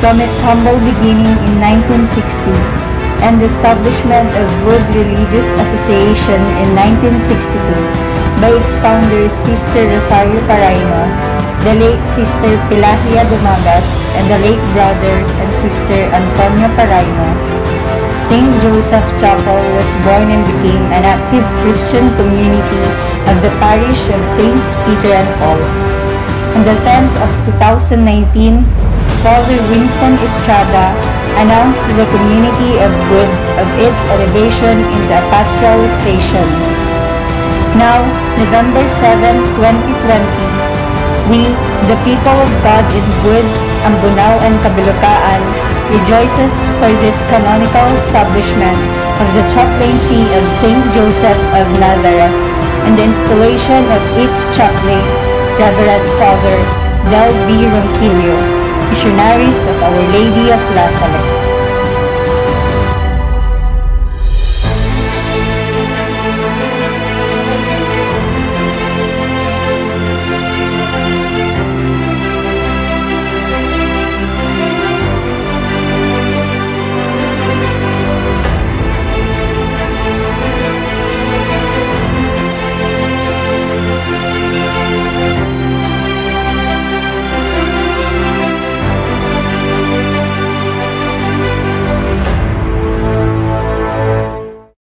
from its humble beginning in 1960 and the establishment of Wood Religious Association in 1962 by its founders Sister Rosario Paraino, the late Sister Pilahia Dumagas, and the late brother and Sister Antonio Paraino, St. Joseph Chapel was born and became an active Christian community of the parish of Saints Peter and Paul. On the 10th of 2019, Father Winston Estrada announced to the community of Wood of its elevation into a pastoral station. Now, November 7, 2020, we, the people of God in Wood, Ambunao, and Kabilukaan, rejoices for this canonical establishment of the chaplaincy of Saint Joseph of Nazareth and the installation of its chaplain, Reverend Father Del B. Ronquillo, missionaries of Our Lady of La Salette.